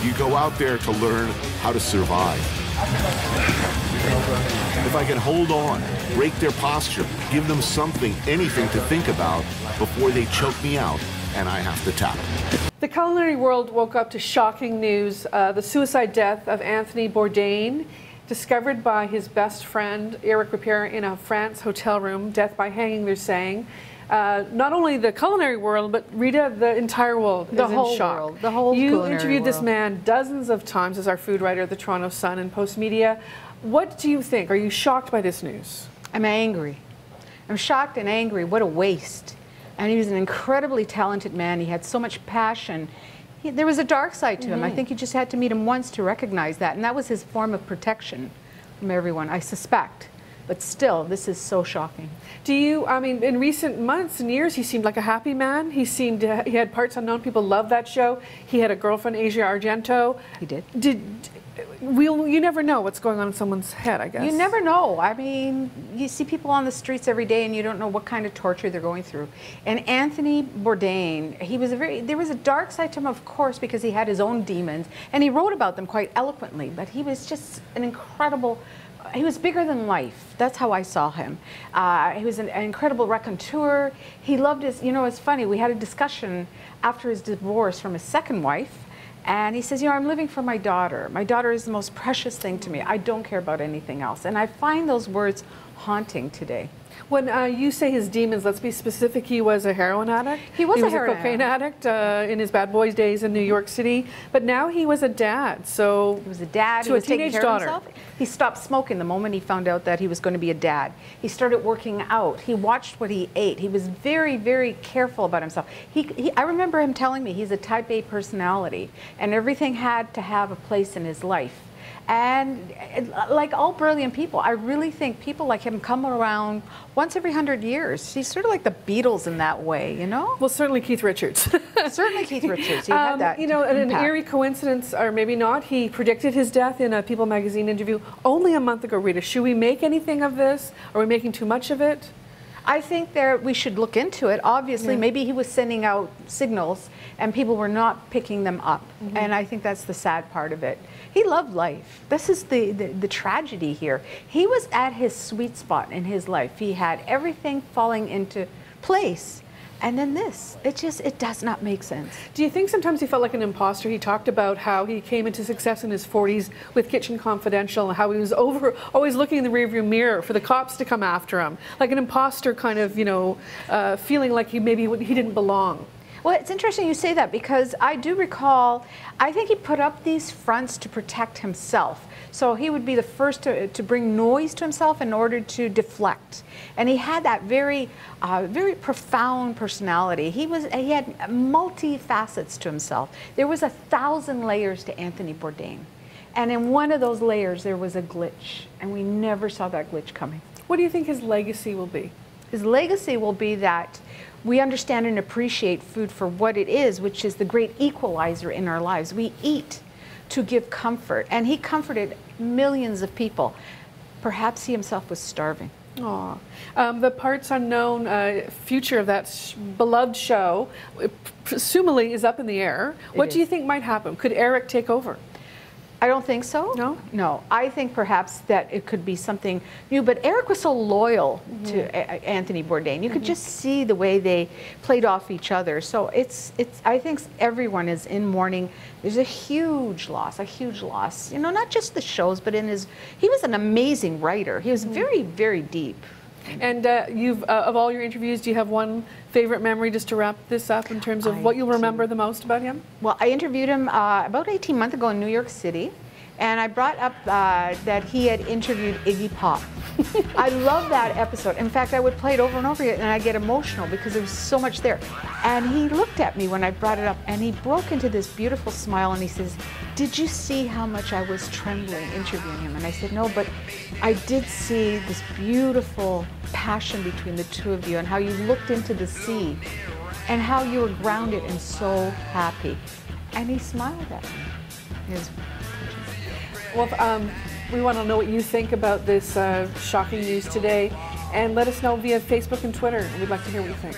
You go out there to learn how to survive. If I can hold on, break their posture, give them something, anything to think about before they choke me out and I have to tap. The culinary world woke up to shocking news, the suicide death of Anthony Bourdain, discovered by his best friend, Eric Ripert, in a France hotel room. Death by hanging, they're saying. Not only the culinary world, but Rita, the entire world is in shock. World, the whole You culinary interviewed world. this man dozens of times as our food writer at the Toronto Sun and Post Media. What do you think? Are you shocked by this news? I'm angry. I'm shocked and angry. What a waste. And he was an incredibly talented man. He had so much passion. There was a dark side to him. I think you just had to meet him once to recognize that. And that was his form of protection from everyone, I suspect. But still, this is so shocking. Do you, I mean, in recent months and years, he seemed like a happy man. He seemed, he had Parts Unknown. People loved that show. He had a girlfriend, Asia Argento. He did. You never know what's going on in someone's head, I guess. You never know. I mean, you see people on the streets every day and you don't know what kind of torture they're going through. And Anthony Bourdain, there was a dark side to him, of course, because he had his own demons. And he wrote about them quite eloquently. But he was just an incredible, he was bigger than life. That's how I saw him. He was an incredible raconteur. He loved his, you know, it's funny, we had a discussion after his divorce from his second wife. And he says, you know, I'm living for my daughter. My daughter is the most precious thing to me. I don't care about anything else. And I find those words haunting today. When you say his demons, let's be specific, he was a heroin addict. He was a heroin cocaine addict in his bad boys days in New York City. But now he was a dad, so... He was a dad. To he was a teenage taking care daughter. of himself. He stopped smoking the moment he found out that he was going to be a dad. He started working out. He watched what he ate. He was very, very careful about himself. I remember him telling me he's a type A personality, and everything had to have a place in his life. And like all brilliant people, I really think people like him come around once every 100 years. He's sort of like the Beatles in that way, you know? Well, certainly Keith Richards. Certainly Keith Richards. He had that you know, an impact. eerie coincidence, or maybe not, he predicted his death in a People magazine interview only a month ago, Rita. Should we make anything of this? Are we making too much of it? I think we should look into it. Obviously, maybe he was sending out signals and people were not picking them up. And I think that's the sad part of it. He loved life. This is the tragedy here. He was at his sweet spot in his life. He had everything falling into place. And then this, it does not make sense. Do you think sometimes he felt like an imposter? He talked about how he came into success in his 40s with Kitchen Confidential, and how he was always looking in the rearview mirror for the cops to come after him. Like an imposter kind of, you know, feeling like he didn't belong. Well, it's interesting you say that, because I do recall, I think he put up these fronts to protect himself. So he would be the first to bring noise to himself in order to deflect. And he had that very profound personality. He had multi-facets to himself. There was 1,000 layers to Anthony Bourdain. And in one of those layers, there was a glitch. And we never saw that glitch coming. What do you think his legacy will be? His legacy will be that we understand and appreciate food for what it is, which is the great equalizer in our lives. We eat to give comfort, and he comforted millions of people. Perhaps he himself was starving. Aw. The Parts Unknown future of that beloved show, presumably, is up in the air. What do you think might happen? Could Eric take over? I don't think so. No? No. I think perhaps that it could be something new, but Eric was so loyal to Anthony Bourdain. You could just see the way they played off each other. So I think everyone is in mourning. There's a huge loss, you know, not just the shows, but he was an amazing writer. He was very, very deep. And of all your interviews, do you have one favorite memory, just to wrap this up, in terms of what you'll remember the most about him? Well, I interviewed him about 18 months ago in New York City, and I brought up that he had interviewed Iggy Pop. I love that episode. In fact, I would play it over and over again, and I'd get emotional because there was so much there. And he looked at me when I brought it up, and he broke into this beautiful smile, and he says, "Did you see how much I was trembling interviewing him?" And I said, "No, but I did see this beautiful passion between the two of you, and how you looked into the sea, and how you were grounded and so happy." And he smiled at me. Well, we want to know what you think about this shocking news today, and let us know via Facebook and Twitter. We'd like to hear what you think.